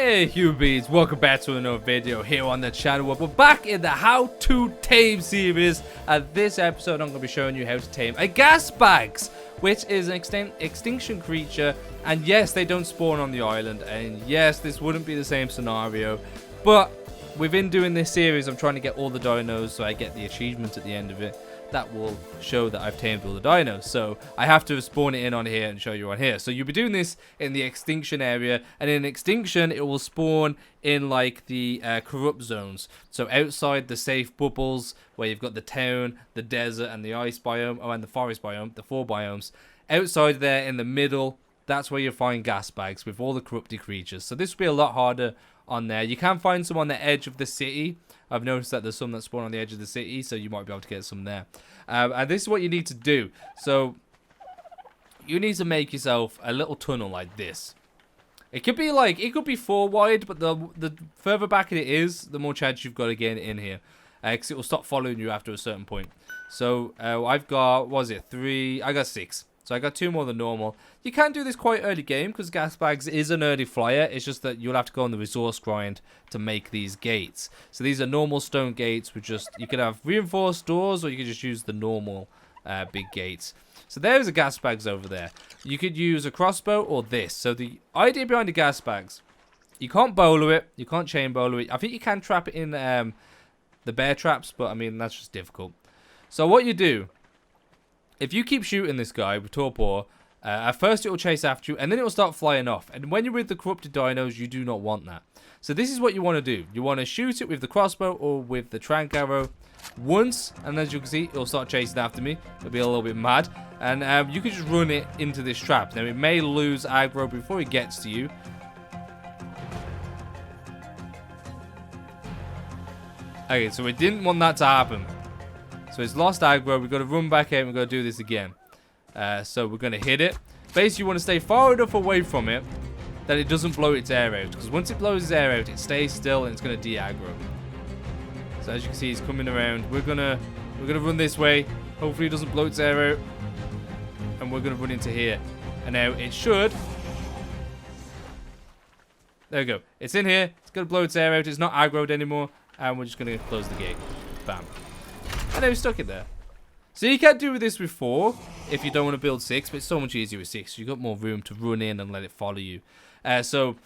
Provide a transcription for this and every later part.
Hey Hubies, welcome back to another video here on the channel. We're back in the how to tame series, and this episode I'm going to be showing you how to tame a gasbags, which is an extinction creature. And yes, they don't spawn on the island, and yes, this wouldn't be the same scenario, but within doing this series I'm trying to get all the dinos so I get the achievement at the end of it that will show that I've tamed all the dinos. So I have to spawn it in on here and show you on here. So you'll be doing this in the extinction area, and in extinction it will spawn in like the corrupt zones. So outside the safe bubbles where you've got the town, the desert, and the ice biome, and the forest biome, the 4 biomes. Outside there in the middle, that's where you'll find gasbags with all the corrupted creatures. So this will be a lot harder on there. You can find some on the edge of the city. I've noticed that there's some that spawn on the edge of the city, so you might be able to get some there. And this is what you need to do. So you need to make yourself a little tunnel like this. It could be 4 wide, but the further back it is, the more chance you've got of getting in here, because it will stop following you after a certain point. So I've got, what was it, 3? I got 6. So I got 2 more than normal. You can do this quite early game because gasbags is an early flyer. It's just that you'll have to go on the resource grind to make these gates. So these are normal stone gates with just, you could have reinforced doors, or you could just use the normal big gates. So there's a gasbags over there. You could use a crossbow or this. So the idea behind the gasbags, you can't bowler it, you can't chain bowler it. I think you can trap it in the bear traps, but I mean that's just difficult. So what you do, if you keep shooting this guy with torpor, at first it will chase after you, and then it will start flying off. And when you're with the corrupted dinos, you do not want that. So this is what you want to do. You want to shoot it with the crossbow or with the trank arrow once, and as you can see, it'll start chasing after me. It'll be a little bit mad, and you can just run it into this trap. Now it may lose aggro before it gets to you. Okay, so we didn't want that to happen. So it's lost aggro. We've got to run back out and we've got to do this again. So we're going to hit it. Basically, you want to stay far enough away from it that it doesn't blow its air out. Because once it blows its air out, it stays still and it's going to de-aggro. So as you can see, it's coming around. We're gonna run this way. Hopefully it doesn't blow its air out. And we're going to run into here. And now it should. There we go. It's in here. It's going to blow its air out. It's not aggroed anymore. And we're just going to close the gate. Bam. And now we're stuck in there. So you can do this with 4 if you don't want to build 6, but it's so much easier with 6. You've got more room to run in and let it follow you. So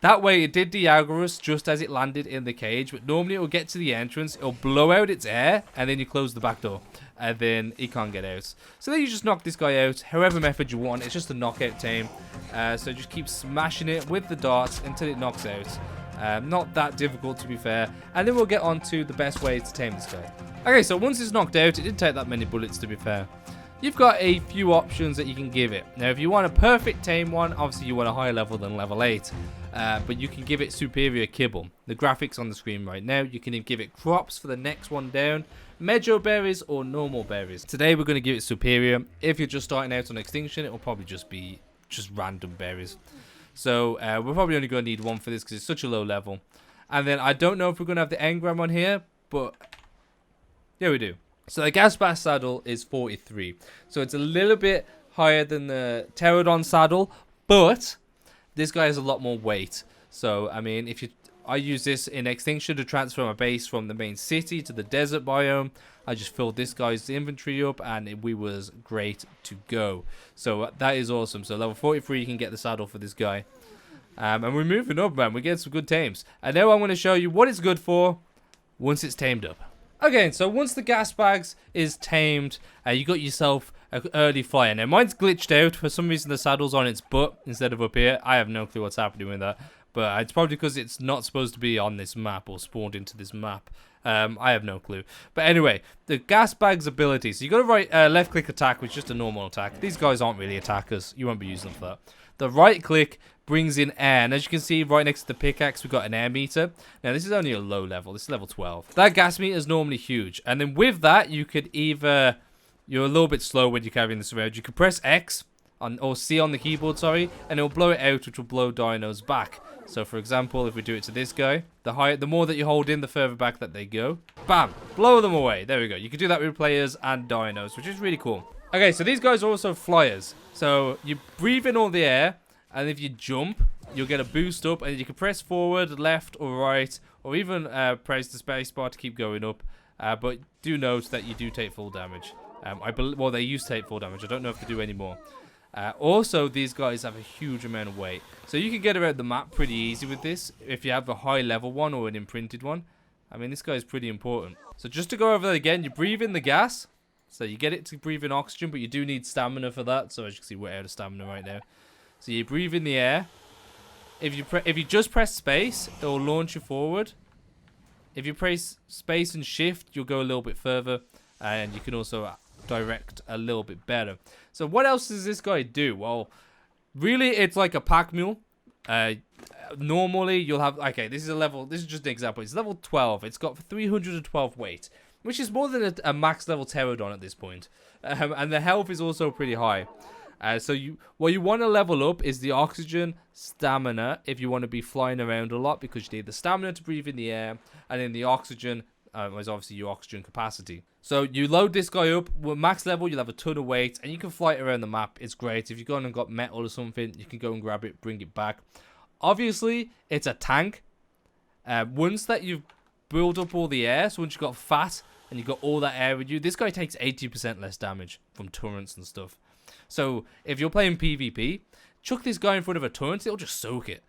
that way it did de-aggro us just as it landed in the cage, but normally it will get to the entrance, it'll blow out its air, and then you close the back door, and then it can't get out. So then you just knock this guy out, however method you want. It's just a knockout tame. So just keep smashing it with the darts until it knocks out. Not that difficult, to be fair. And then we'll get on to the best way to tame this guy. Okay, so once it's knocked out, it didn't take that many bullets, to be fair. You've got a few options that you can give it. Now, if you want a perfect tame one, obviously you want a higher level than level 8. But you can give it superior kibble. The graphics on the screen right now, you can give it crops for the next one down, meadow berries, or normal berries. Today, we're going to give it superior. If you're just starting out on extinction, it will probably just be random berries. So we're probably only going to need 1 for this because it's such a low level. And then I don't know if we're going to have the engram on here, but yeah, we do. So the gasbag saddle is 43. So it's a little bit higher than the pterodon saddle, but this guy has a lot more weight. So I mean, I use this in extinction to transfer my base from the main city to the desert biome. I just filled this guy's inventory up and we was great to go. So that is awesome. So level 43, you can get the saddle for this guy. And we're moving up, man. We're getting some good tames. And now I'm going to show you what it's good for once it's tamed up. Okay, so once the gasbags is tamed, you got yourself an early flyer. Now mine's glitched out. For some reason the saddle's on its butt instead of up here. I have no clue what's happening with that. But it's probably because it's not supposed to be on this map or spawned into this map. I have no clue. But anyway, the gasbag's ability. So you got to right left click attack, which is just a normal attack. These guys aren't really attackers. You won't be using them for that. The right click brings in air. And as you can see right next to the pickaxe, we've got an air meter. Now this is only a low level. This is level 12. That gas meter is normally huge. And then with that, you could either... You're a little bit slow when you're carrying this around. You can press X or C on the keyboard, sorry, and it'll blow it out, which will blow dinos back. So for example, if we do it to this guy, the more that you hold in, the further back that they go. Bam! Blow them away. There we go. You can do that with players and dinos, which is really cool. Okay, so these guys are also flyers. So you breathe in all the air, and if you jump, you'll get a boost up, and you can press forward, left, or right, or even press the space bar to keep going up. But do note that you do take full damage. Well, they used to take full damage. I don't know if they do anymore. Also, these guys have a huge amount of weight, so you can get around the map pretty easy with this if you have a high level one or an imprinted one. I mean, this guy is pretty important. So just to go over that again, you breathe in the gas, so you get it to breathe in oxygen, but you do need stamina for that. So as you can see, we're out of stamina right now. So you breathe in the air. If you just press space, it will launch you forward. If you press space and shift, you'll go a little bit further, and you can also direct a little bit better. So what else does this guy do? Well, really, it's like a pack mule. Normally, you'll have... Okay, this is just an example. It's level 12. It's got 312 weight, which is more than a max level pterodon at this point. And the health is also pretty high. So what you want to level up is the oxygen, stamina, if you want to be flying around a lot, because you need the stamina to breathe in the air, and then the oxygen is obviously your oxygen capacity. So you load this guy up with max level, you'll have a ton of weight, and you can fly it around the map. It's great. If you've gone and got metal or something, you can go and grab it, bring it back. Obviously, it's a tank. Once that you've built up all the air, so once you've got fat and you've got all that air with you, this guy takes 80% less damage from turrets and stuff. So if you're playing PvP, chuck this guy in front of a turret, it'll just soak it.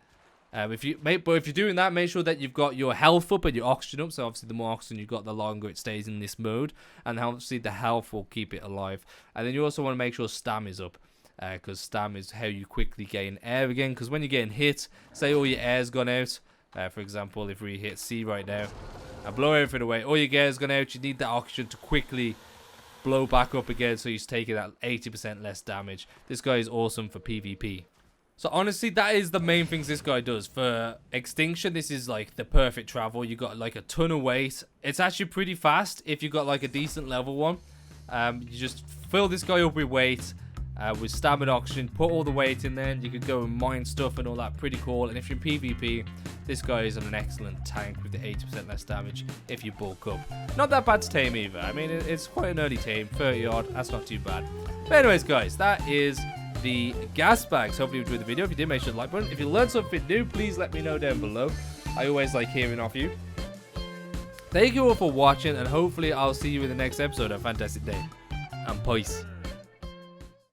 But if you're doing that, make sure that you've got your health up and your oxygen up. So obviously, the more oxygen you've got, the longer it stays in this mode, and obviously the health will keep it alive. And then you also want to make sure stam is up, because stam is how you quickly gain air again. Because when you're getting hit, say all your air's gone out. For example, if we hit C right now, and blow everything away, all your air's gone out. You need that oxygen to quickly blow back up again, so he's taking that 80% less damage. This guy is awesome for PvP. So honestly, that is the main things this guy does. For Extinction, this is like the perfect travel. You got like a ton of weight. It's actually pretty fast if you got like a decent level one. You just fill this guy up with weight, with stamina oxygen, put all the weight in there, and you could go and mine stuff and all that. Pretty cool. And if you're in PvP, this guy is an excellent tank with the 80% less damage if you bulk up. Not that bad to tame either. I mean, it's quite an early tame, 30 odd. That's not too bad. But anyways, guys, that is the gas bags. Hopefully you enjoyed the video. If you did, make sure to like button. If you learned something new, please let me know down below. I always like hearing off you. Thank you all for watching, and hopefully I'll see you in the next episode. Have a fantastic day, and peace.